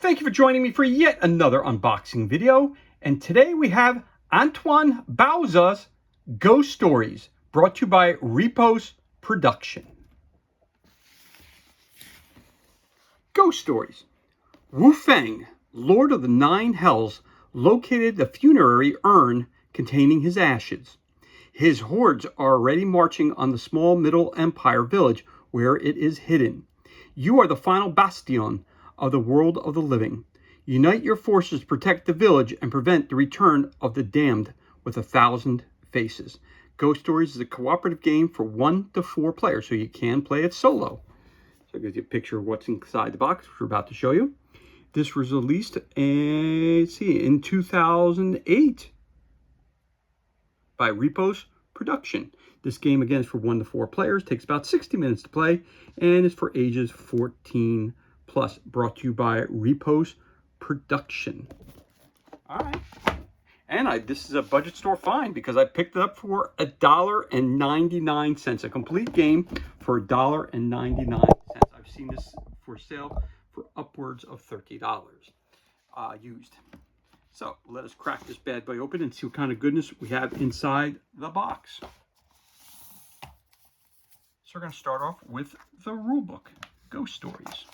Thank you for joining me for yet another unboxing video. And today we have Antoine Bauza's Ghost Stories, brought to you by Repos Production. Ghost Stories. Wu Feng, Lord of the Nine Hells, located the funerary urn containing his ashes. His hordes are already marching on the small Middle Empire village where it is hidden. You are the final bastion of the world of the living. Unite your forces to protect the village and prevent the return of the damned with 1,000 faces. Ghost Stories is a cooperative game for 1 to 4 players, so you can play it solo. So it gives you a picture of what's inside the box, which we're about to show you. This was released in 2008 by Repos Production. This game, again, is for 1 to 4 players, takes about 60 minutes to play, and is for ages 14 plus. Brought to you by Repos Production. All right. And this is a budget store find because I picked it up for $1.99. A complete game for $1.99. I've seen this for sale for upwards of $30 used. So let us crack this bad boy open and see what kind of goodness we have inside the box. So we're going to start off with the rule book, Ghost Stories.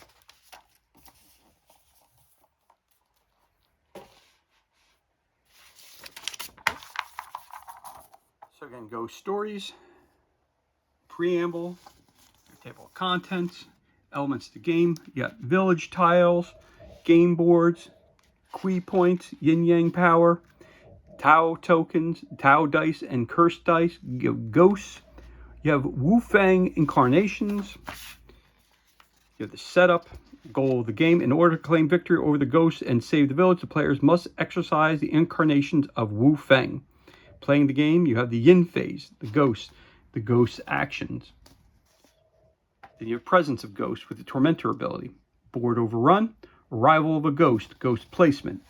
So again, Ghost Stories, preamble, table of contents, elements of the game. You got village tiles, game boards, key points, yin-yang power, Tao tokens, Tao dice, and curse dice. You have ghosts. You have Wu Feng incarnations. You have the setup, goal of the game. In order to claim victory over the ghosts and save the village, the players must exercise the incarnations of Wu Feng. Playing the game, you have the yin phase, the ghost actions. Then you have presence of ghosts with the tormentor ability. Board overrun, arrival of a ghost placement.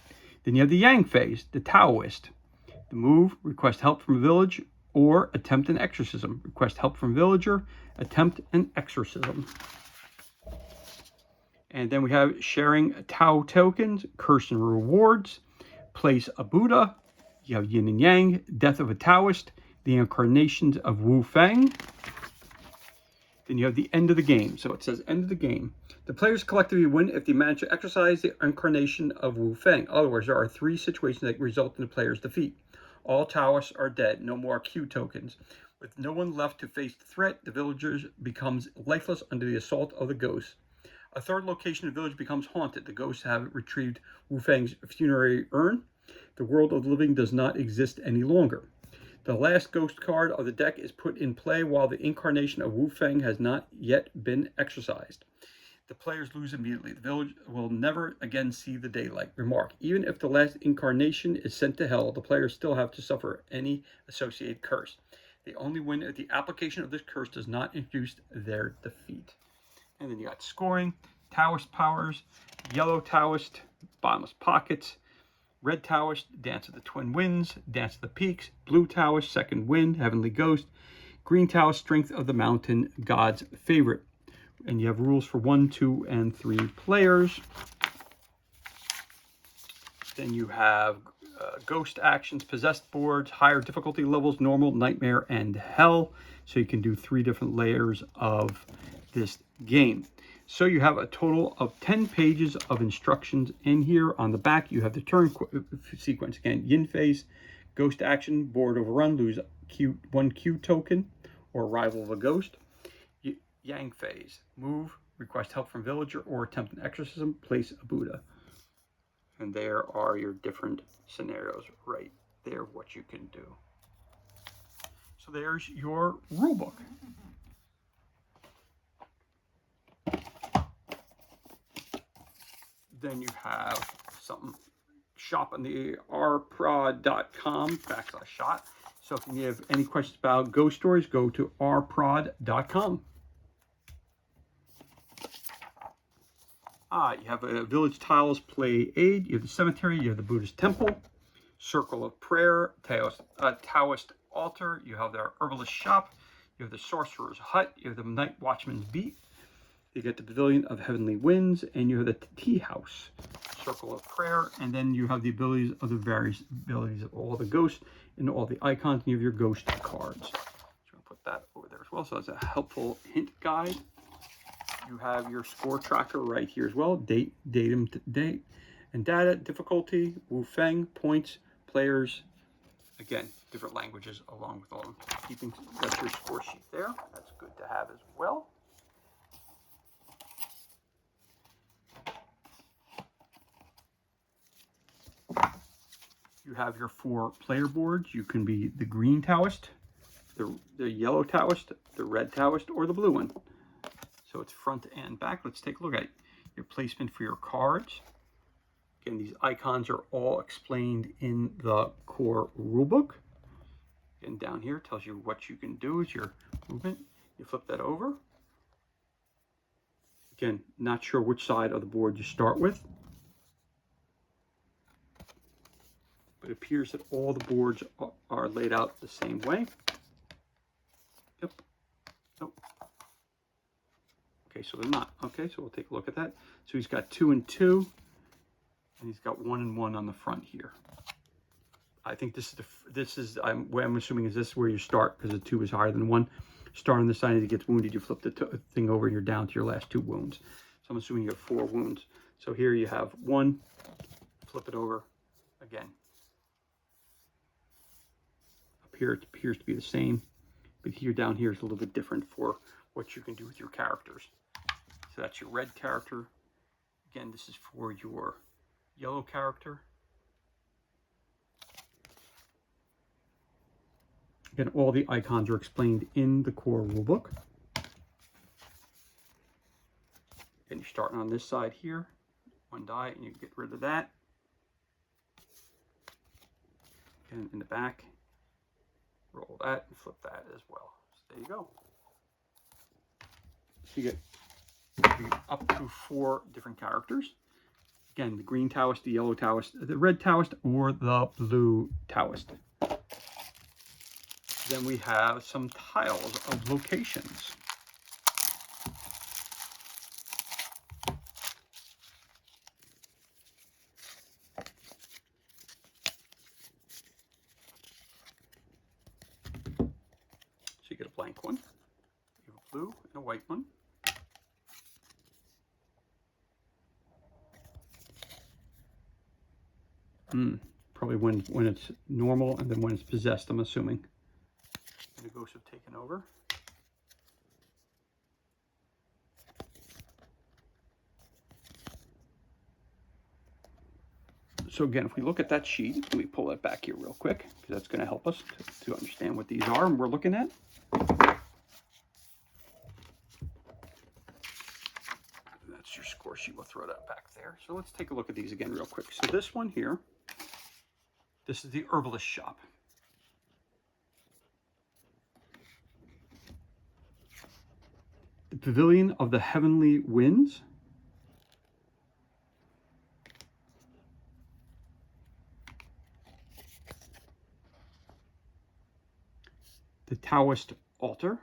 Then you have the yang phase, the Taoist. The move, request help from a village or attempt an exorcism. Request help from villager, attempt an exorcism. And then we have sharing Tao tokens, curse and rewards, place a Buddha. You have yin and yang, death of a Taoist, the incarnations of Wu Feng. Then you have the end of the game. So it says end of the game. The players collectively win if they manage to exercise the incarnation of Wu Feng. Otherwise, there are 3 situations that result in the player's defeat. All Taoists are dead. No more Q tokens. With no one left to face the threat, the villagers becomes lifeless under the assault of the ghosts. A third location of the village becomes haunted. The ghosts have retrieved Wu Feng's funerary urn. The world of the living does not exist any longer. The last ghost card of the deck is put in play while the incarnation of Wu Feng has not yet been exercised. The players lose immediately. The village will never again see the daylight. Remark, even if the last incarnation is sent to hell, the players still have to suffer any associated curse. They only win if the application of this curse does not induce their defeat. And then you got scoring, Taoist powers, yellow Taoist, bottomless pockets, red Taoist, Dance of the Twin Winds, Dance of the Peaks, blue Taoist, Second Wind, Heavenly Ghost, green Taoist, Strength of the Mountain, God's Favorite. And you have rules for 1, 2, and 3 players. Then you have ghost actions, possessed boards, higher difficulty levels, normal, nightmare, and hell. So you can do 3 different layers of this game. So you have a total of 10 pages of instructions in here. On the back, you have the turn sequence. Again, yin phase, ghost action, board overrun, lose 1 Q token, or arrival of a ghost. Yang phase, move, request help from villager, or attempt an exorcism, place a Buddha. And there are your different scenarios right there, what you can do. So there's your rule book. Then you have something, shop on the rprod.com/shop. So if you have any questions about Ghost Stories, go to rprod.com. You have a village tiles play aid. You have the cemetery. You have the Buddhist temple, circle of prayer, Taoist altar. You have their herbalist shop. You have the sorcerer's hut. You have the night watchman's beat. You get the Pavilion of Heavenly Winds, and you have the Tea House, Circle of Prayer, and then you have the abilities of the various abilities of all the ghosts and all the icons, and you have your ghost cards. So I'm going to put that over there as well, so that's a helpful hint guide. You have your score tracker right here as well, date, datum, date, and data, difficulty, Wu Feng, points, players, again, different languages along with all of them. Keeping, that's your score sheet there. That's good to have as well. You have your 4 player boards. You can be the green Taoist, the yellow Taoist, the red Taoist, or the blue one. So it's front and back. Let's take a look at your placement for your cards. Again, these icons are all explained in the core rulebook. And down here tells you what you can do as your movement. You flip that over. Again, not sure which side of the board you start with. But it appears that all the boards are laid out the same way. Yep. Nope. Okay, so they're not. Okay, so we'll take a look at that. So he's got 2 and 2, and he's got 1 and 1 on the front here. I think this is what I'm assuming is this where you start, because the 2 is higher than 1. Start on the side, as he gets wounded, you flip the thing over, and you're down to your last 2 wounds. So I'm assuming you have 4 wounds. So here you have 1, flip it over again. Up here it appears to be the same, but here down here is a little bit different for what you can do with your characters. So that's your red character. Again, this is for your yellow character. Again, all the icons are explained in the core rulebook. And you're starting on this side here, 1 die, and you get rid of that. And in the back, roll that and flip that as well. So there you go. So you get up to 4 different characters. Again, the green Taoist, the yellow Taoist, the red Taoist, or the blue Taoist. Then we have some tiles of locations. So you get a blank one, you have a blue and a white one. Probably when it's normal, and then when it's possessed, I'm assuming. The ghosts have taken over. So again, if we look at that sheet, let me pull that back here real quick, because that's going to help us to understand what these are and we're looking at. That's your score sheet. We'll throw that back there. So let's take a look at these again real quick. So this one here, this is the herbalist shop. The Pavilion of the Heavenly Winds. The Taoist Altar.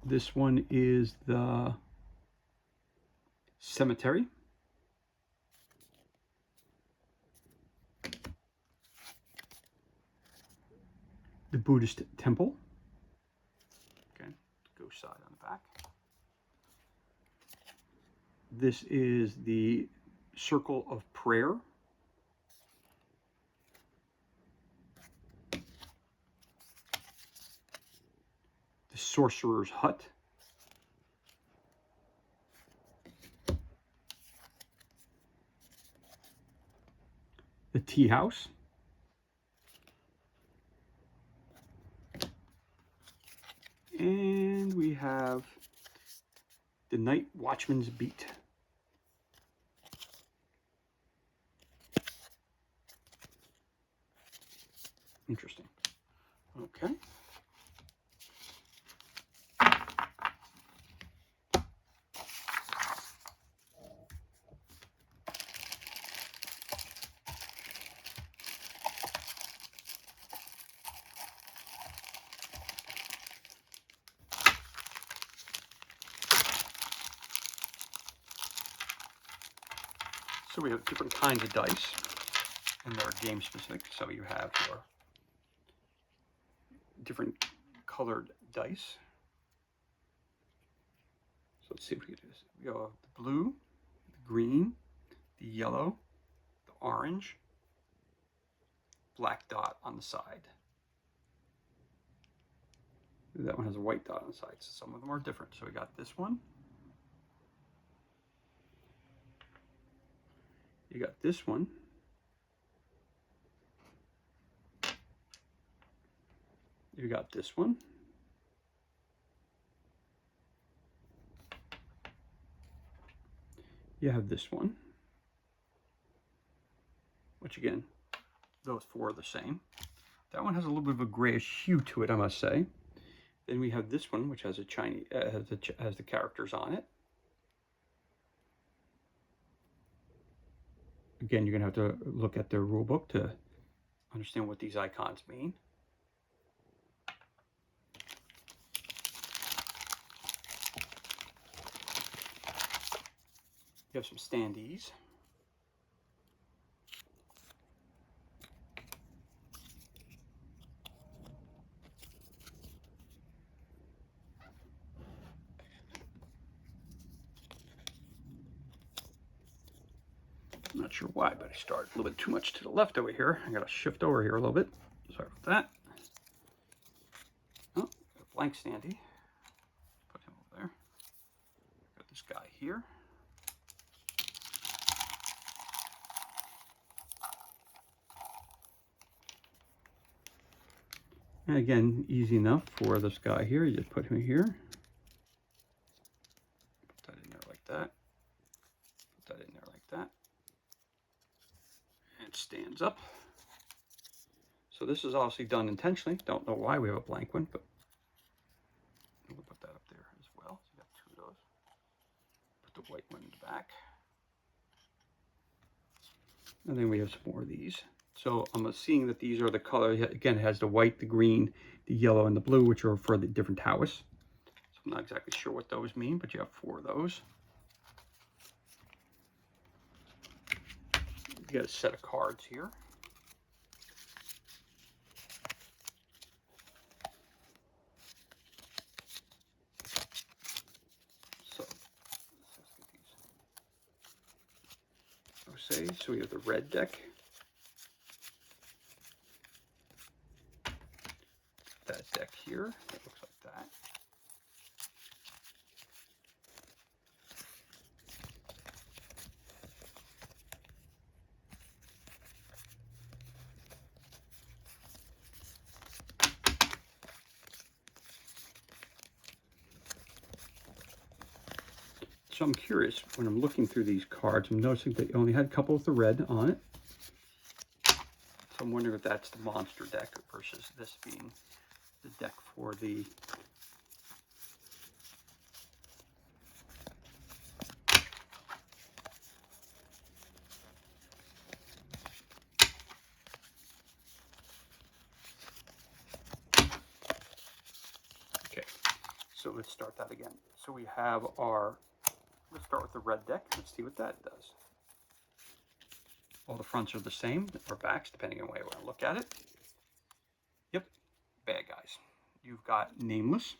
This one is the Cemetery. The Buddhist Temple. Okay, ghost side on the back. This is the Circle of Prayer. The Sorcerer's Hut. The Tea House. And we have the Night Watchman's Beat. Interesting. Okay. So we have different kinds of dice, and they're game specific. So you have your different colored dice. So let's see if we can do this. We go the blue, the green, the yellow, the orange, black dot on the side. That one has a white dot on the side, so some of them are different. So we got this one. You got this one. You got this one. You have this one, which again, those four are the same. That one has a little bit of a grayish hue to it, I must say. Then we have this one, which has a Chinese, has the characters on it. Again, you're going to have to look at the rule book to understand what these icons mean. You have some standees. I'm not sure why, but I started a little bit too much to the left over here. I got to shift over here a little bit. Sorry about that. Oh, got a blank standee. Put him over there. Got this guy here. And again, easy enough for this guy here. You just put him here. Put that in there like that. Put that in there like that. And it stands up. So this is obviously done intentionally. Don't know why we have a blank one, but we'll put that up there as well. So you got two of those. Put the white one in the back. And then we have some more of these. So I'm seeing that these are the color. Again, it has the white, the green, the yellow, and the blue, which are for the different Taoists. So I'm not exactly sure what those mean, but you have four of those. You got a set of cards here. So let's get these. So we have the red deck. That deck here, it looks like that. So I'm curious, when I'm looking through these cards, I'm noticing they only had a couple of the red on it. So I'm wondering if that's the monster deck versus this being the deck for the okay. So let's start that again. So we have our, let's start with the red deck. Let's see what that does. All the fronts are the same, or backs, depending on the way you want to look at it. Yep, bad guys. You've got Nameless.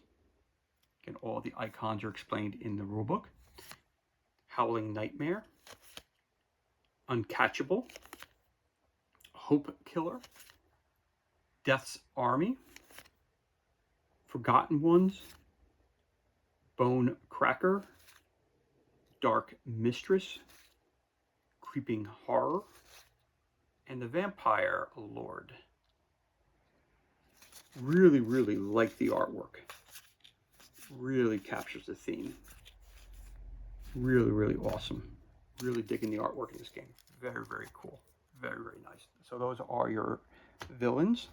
Again, all the icons are explained in the rulebook. Howling Nightmare. Uncatchable. Hope Killer. Death's Army. Forgotten Ones. Bone Cracker. Dark Mistress. Creeping Horror. And the Vampire Lord. Really, really like the artwork. Really captures the theme. Really, really awesome. Really digging the artwork in this game. Very, very cool. Very, very nice. So those are your villains.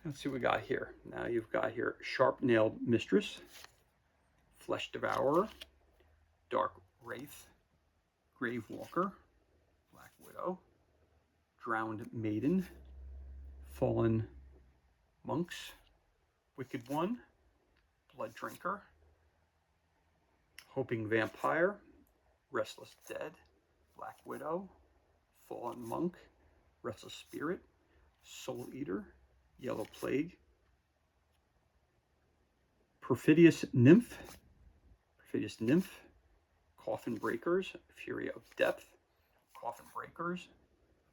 Let's see what we got here. Now you've got here Sharp-Nailed Mistress, Flesh Devourer, Dark Wraith, Grave Walker, Black Widow, Drowned Maiden, Fallen Monks, Wicked One, Blood Drinker, Hoping Vampire, Restless Dead, Black Widow, Fallen Monk, Restless Spirit, Soul Eater, Yellow Plague, Perfidious Nymph, Coffin Breakers, Fury of Depth, Coffin Breakers,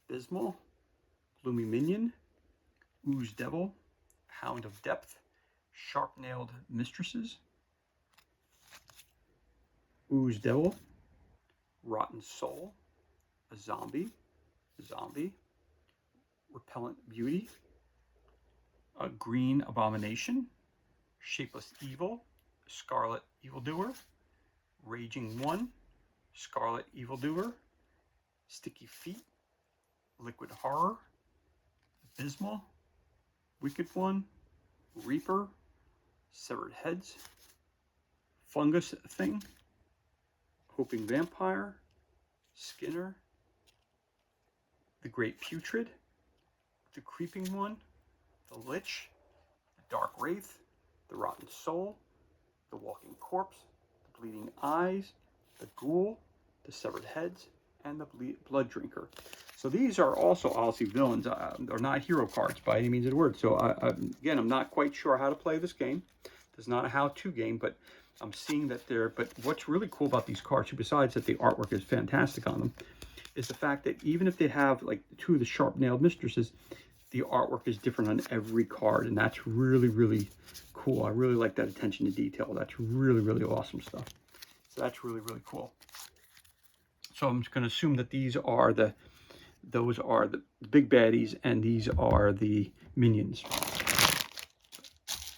Abysmal, Gloomy Minion, Ooze Devil, Hound of Depth, Sharp-Nailed Mistresses, Ooze Devil, Rotten Soul, a Zombie, Repellent Beauty, a Green Abomination, Shapeless Evil, Scarlet Evildoer, Raging One, Scarlet Evildoer, Sticky Feet, Liquid Horror, Abysmal, Wicked One, Reaper, Severed Heads, Fungus Thing, Hoping Vampire, Skinner, the Great Putrid, the Creeping One, the Lich, the Dark Wraith, the Rotten Soul, the Walking Corpse, the Bleeding Eyes, the Ghoul, the Severed Heads, and the Blood Drinker. So these are also obviously villains. They're not hero cards by any means of the word. So again, I'm not quite sure how to play this game. It's not a how-to game, but I'm seeing that they're... But what's really cool about these cards, besides that the artwork is fantastic on them, is the fact that even if they have like two of the Sharp-Nailed Mistresses, the artwork is different on every card, and that's really, really cool. I really like that attention to detail. That's really, really awesome stuff. So that's really, really cool. So I'm just going to assume that those are the big baddies, and these are the minions. I'm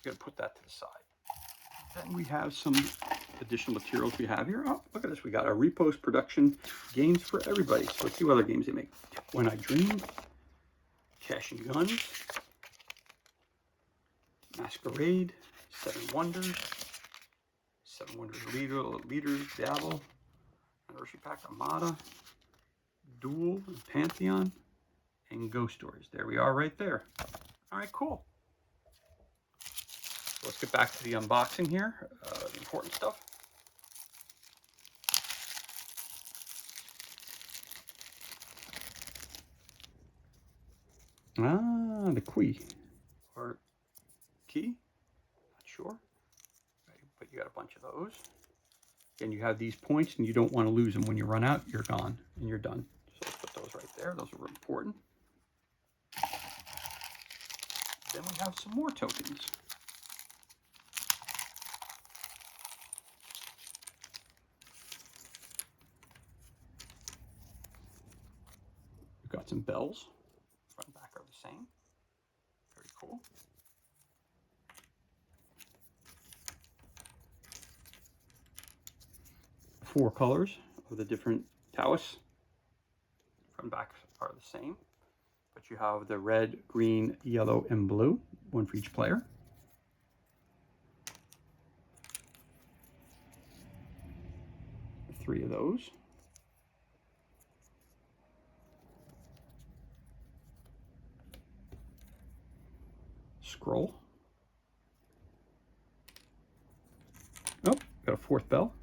going to put that to the side. Then we have some additional materials we have here. Oh, look at this. We got our Repos Production games for everybody. So let's see what other games they make. When I Dreamed, Cash and Guns, Masquerade, Seven Wonders Leaders, Dabble, Anniversary Pack, Armada, Duel, Pantheon, and Ghost Stories. There we are right there. All right, cool. So let's get back to the unboxing here, the important stuff. Ah, the key, or key, not sure, but you got a bunch of those. And you have these points, and you don't want to lose them. When you run out, you're gone, and you're done. So let's put those right there. Those are important. Then we have some more tokens. We've got some bells. Front and back are the same. Very cool. Four colors of the different Taoists. Front and back are the same, but you have the red, green, yellow, and blue, one for each player. Three of those. Scroll. Oh, got a fourth bell.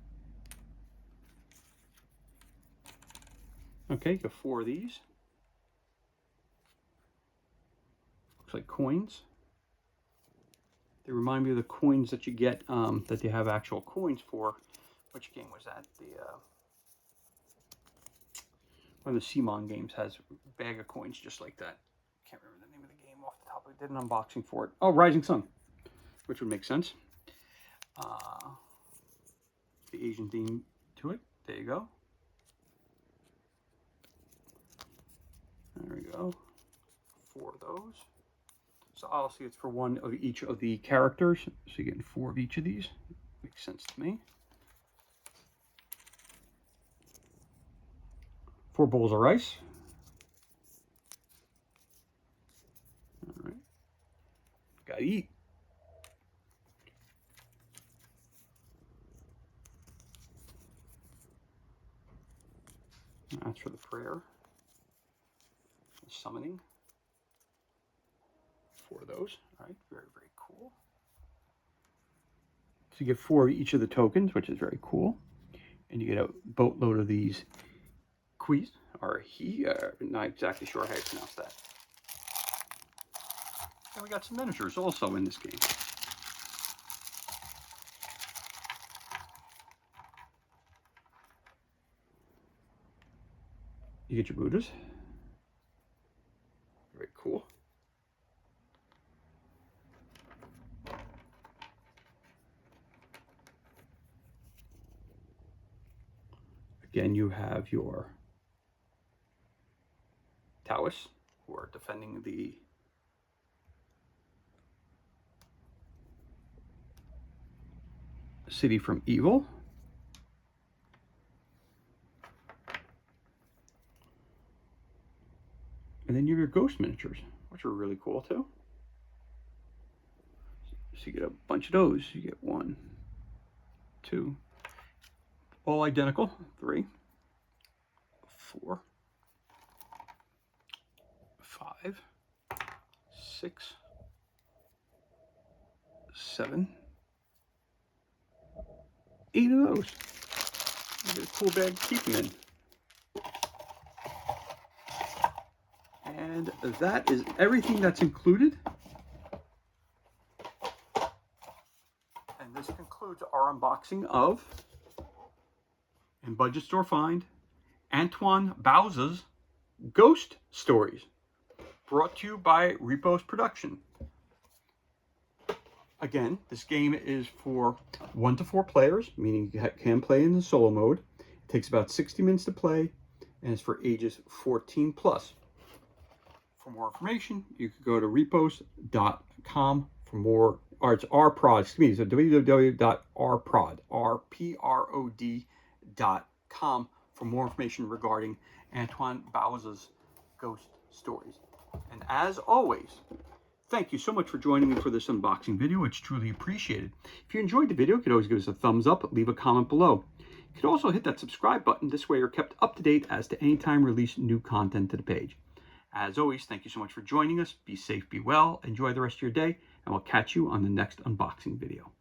Okay, got four of these. Looks like coins. They remind me of the coins that you get, that they have actual coins for. Which game was that? One of the Simon games has a bag of coins just like that. Can't remember the name of the game off the top. I did an unboxing for it. Oh, Rising Sun, which would make sense. The Asian theme to it. There you go. There we go. Four of those. So obviously it's for one of each of the characters. So you're getting four of each of these. Makes sense to me. 4 bowls of rice. All right. Gotta eat. That's for the prayer. The summoning. 4 of those. All right, very, very cool. So you get 4 of each of the tokens, which is very cool. And you get a boatload of these Quiz, or he, not exactly sure how you pronounce that. And we got some miniatures also in this game. You get your Buddhas. Very cool. Again, you have your Taoists who are defending the city from evil. And then you have your ghost miniatures, which are really cool too. So you get a bunch of those. You get 1, 2, all identical, 3, 4, 5, 6, 7, 8 of those. You get a cool bag to keep them in. And that is everything that's included. And this concludes our unboxing of, in Budget Store Find, Antoine Bauza's Ghost Stories, brought to you by Repos Production. Again, this game is for 1 to 4 players, meaning you can play in the solo mode. It takes about 60 minutes to play, and it's for ages 14 plus. For more information, you can go to repos.com for more, or it's rprod, excuse me, so www.rprod.com for more information regarding Antoine Bauza's Ghost Stories. And as always, thank you so much for joining me for this unboxing video. It's truly appreciated. If you enjoyed the video, you could always give us a thumbs up, leave a comment below. You could also hit that subscribe button. This way you're kept up to date as to any time we release new content to the page. As always, thank you so much for joining us. Be safe, be well, enjoy the rest of your day, and we'll catch you on the next unboxing video.